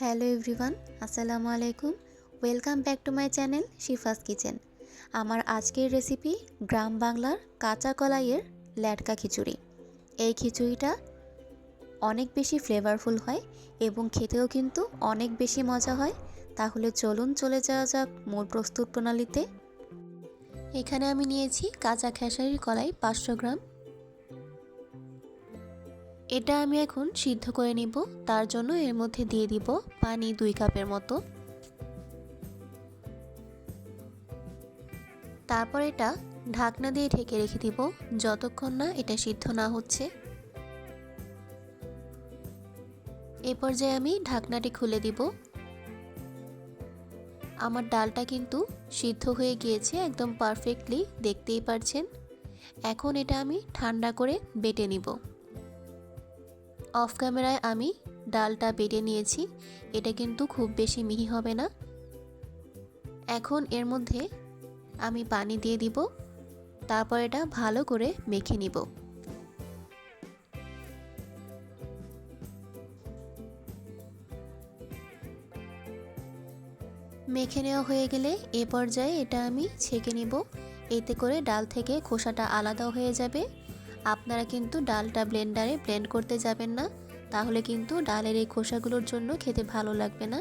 Hello everyone, আসসালামু আলাইকুম। Welcome back to my channel Shifa's kitchen. আমার আজকের রেসিপি গ্রাম বাংলার কাঁচা কলাইয়ের ল্যাটকা খিচুড়ি। এই খিচুড়িটা অনেক বেশি ফ্লেভারফুল হয় এবং খেতেও কিন্তু অনেক বেশি মজা হয়। তাহলে চলুন চলে যাওয়া যাক মূল প্রস্তুত প্রণালীতে। এখানে আমি নিয়েছি কাঁচা খেসারির কলাই 500 গ্রাম। এটা আমি এখন সিদ্ধ করে নিব। তার জন্য এর মধ্যে দিয়ে দিব পানি 2 কাপের মতো। তারপর এটা ঢাকনা দিয়ে ঢেকে রেখে দিব যতক্ষণ না এটা সিদ্ধ না হচ্ছে। এই পর্যায়ে আমি ঢাকনাটি খুলে দিব। আমার ডালটা কিন্তু সিদ্ধ হয়ে গিয়েছে একদম পারফেক্টলি, দেখতেই পারছেন। এখন এটা আমি ঠান্ডা করে বেটে নিব। অফ ক্যামেরায় আমি ডালটা বেটে নিয়েছি। এটা কিন্তু খুব বেশি মিহি হবে না। এখন এর মধ্যে আমি পানি দিয়ে দিব। তারপর এটা ভালো করে মেখে নিব। মেখে নেওয়া হয়ে গেলে এ পর্যায়ে এটা আমি ছেঁকে নিব। এতে করে ডাল থেকে খোসাটা আলাদা হয়ে যাবে। আপনারা কিন্তু ডালটা ব্লেন্ডারে ব্লেন্ড করতে যাবেন না, তাহলে কিন্তু ডালের এই খোসাগুলোর জন্য খেতে ভালো লাগবে না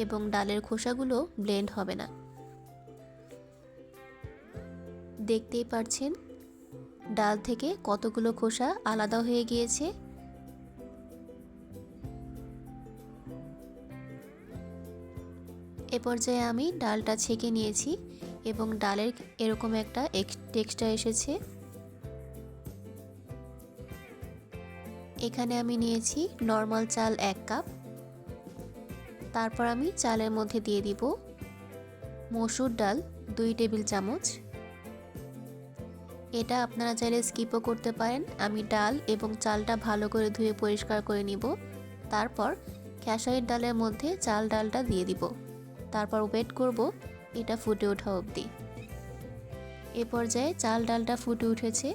এবং ডালের খোসাগুলো ব্লেন্ড হবে না। দেখতেই পাচ্ছেন ডাল থেকে কতগুলো খোসা আলাদা হয়ে গিয়েছে। এ পর্যায়ে আমি ডালটা ছেঁকে নিয়েছি এবং ডালের এরকম একটা টেক্সচার এসেছে। এখানে আমি নিয়েছি নর্মাল চাল 1 কাপ। তারপর আমি চালের মধ্যে দিয়ে দিব মসুর ডাল 2 টেবিল চামচ। এটা আপনারা চাইলে স্কিপও করতে পারেন। আমি ডাল এবং চালটা ভালো করে ধুয়ে পরিষ্কার করে নিব। তারপর খেসারির ডালের মধ্যে ডালটা দিয়ে দিব। তারপর ওয়েট করব এটা ফুটে ওঠা অবধি। এ পর্যায়ে ডালটা ফুটে উঠেছে।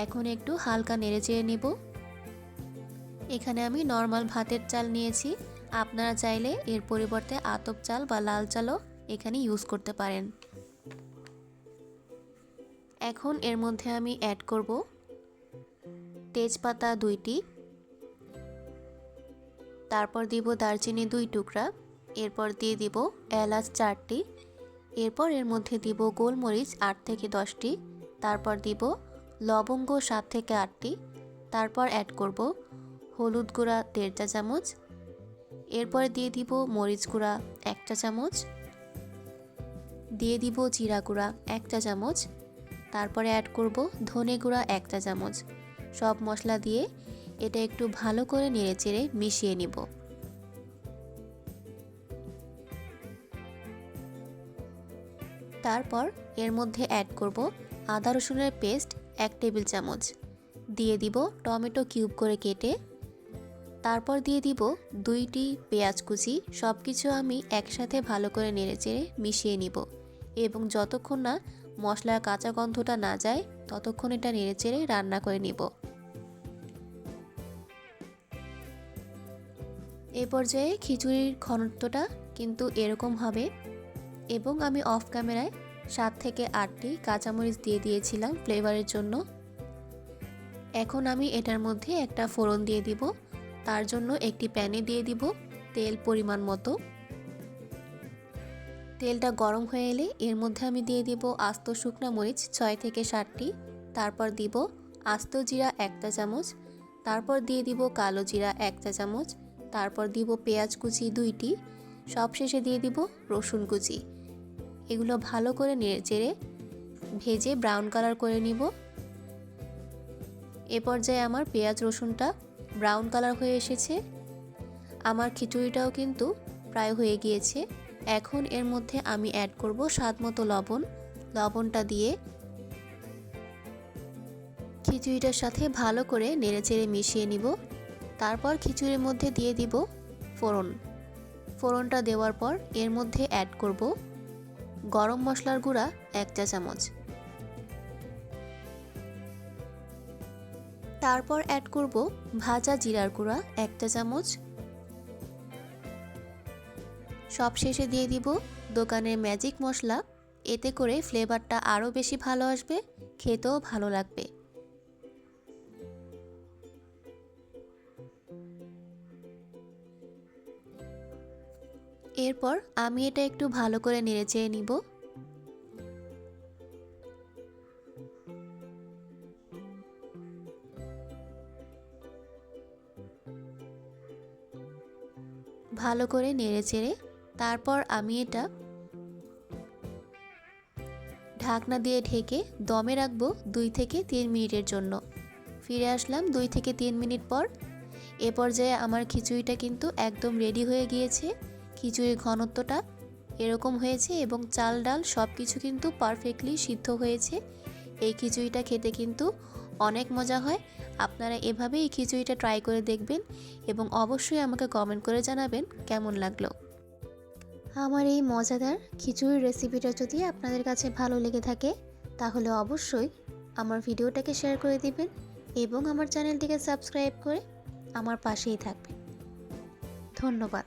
এখন একটু হালকা নেড়েচেড়ে নিব। এখানে আমি নর্মাল ভাতের চাল নিয়েছি। আপনারা চাইলে এর পরিবর্তে আতপ চাল বা লাল চালও এখানে ইউজ করতে পারেন। এখন এর মধ্যে আমি অ্যাড করব তেজপাতা 2টি, তারপর দিব দারচিনি 2 টুকরা, এরপর দিয়ে দিব এলাচ 4টি, এরপর এর মধ্যে দিব গোলমরিচ 8 থেকে 10টি, তারপর দিব লবঙ্গ 7 থেকে 8টি, তারপর অ্যাড করব হলুদ গুঁড়া 1.5 চা চামচ, এরপরে দিয়ে দিব মরিচ গুঁড়া 1 চা চামচ, দিয়ে দিব জিরা গুঁড়া 1 চা চামচ, তারপরে অ্যাড করব ধনে গুঁড়া 1 চা চামচ। সব মশলা দিয়ে এটা একটু ভালো করে নেড়েচেড়ে মিশিয়ে নিব। তারপর এর মধ্যে অ্যাড করব আদা রসুনের পেস্ট 1 টেবিল চামচ, দিয়ে দিব টমেটো কিউব করে কেটে, তারপর দিয়ে দিব 2টি পেঁয়াজ কুচি। সব কিছু আমি একসাথে ভালো করে নেড়েচেড়ে মিশিয়ে নিব এবং যতক্ষণ না মশলার কাঁচা গন্ধটা না যায় ততক্ষণ এটা নেড়েচেড়ে রান্না করে নিব। এই পর্যায়ে খিচুড়ির ঘনত্বটা কিন্তু এরকম হবে এবং আমি অফ ক্যামেরায় 7 থেকে 8টি কাঁচামরিচ দিয়ে দিয়েছিলাম ফ্লেভারের জন্য। এখন আমি এটার মধ্যে একটা ফোড়ন দিয়ে দিব। তার জন্য একটি প্যানে দিয়ে দিব তেল পরিমাণ মতো। তেলটা গরম হয়ে এলে এর মধ্যে আমি দিয়ে দিব আস্ত শুকনা মরিচ 6 থেকে 7টি, তারপর দিব আস্ত জিরা 1 চা চামচ, তারপর দিয়ে দিব কালো জিরা 1 চা চামচ, তারপর দিব পেঁয়াজ কুচি 2টি, সবশেষে দিয়ে দিব রসুন কুচি। এগুলো ভালো করে নেড়েচেড়ে ভেজে ব্রাউন কালার করে নিব। এ পর্যায়ে আমার পেঁয়াজ রসুনটা ব্রাউন কালার হয়ে এসেছে। আমার খিচুড়িটাও কিন্তু প্রায় হয়ে গিয়েছে। এখন এর মধ্যে আমি অ্যাড করব স্বাদ মতো লবণ। লবণটা দিয়ে খিচুড়িটার সাথে ভালো করে নেড়েচেড়ে মিশিয়ে নিব। তারপর খিচুড়ির মধ্যে দিয়ে দিব ফোড়ন। ফোড়নটা দেওয়ার পর এর মধ্যে অ্যাড করব গরম মশলার গুঁড়া 1 চা চামচ, তারপর অ্যাড করব ভাজা জিরার গুঁড়া 1 চা চামচ, সবশেষে দিয়ে দিব দোকানের ম্যাজিক মশলা, এতে করে ফ্লেভারটা আরও বেশি ভালো আসবে, খেতেও ভালো লাগবে। এরপর আমি এটা একটু ভালো করে নেড়েচেড়ে নিব। ভালো করে নেড়েচেড়ে তারপর আমি এটা ঢাকনা দিয়ে ঢেকে দমে রাখবো 2 থেকে 3 মিনিটের জন্য। ফিরে আসলাম 2 থেকে 3 মিনিট পর। এ পর্যায়ে আমার খিচুড়িটা কিন্তু একদম রেডি হয়ে গিয়েছে। খিচুড়ির ঘনত্বটা এরকম হয়েছে এবং চাল ডাল সব কিছু কিন্তু পারফেক্টলি সিদ্ধ হয়েছে। এই খিচুড়িটা খেতে কিন্তু অনেক মজা হয়। আপনারা এভাবে এই খিচুড়িটা ট্রাই করে দেখবেন এবং অবশ্যই আমাকে কমেন্ট করে জানাবেন কেমন লাগলো। আমার এই মজাদার খিচুড়ির রেসিপিটা যদি আপনাদের কাছে ভালো লেগে থাকে তাহলে অবশ্যই আমার ভিডিওটাকে শেয়ার করে দিবেন এবং আমার চ্যানেলটিকে সাবস্ক্রাইব করে আমার পাশেই থাকবেন। ধন্যবাদ।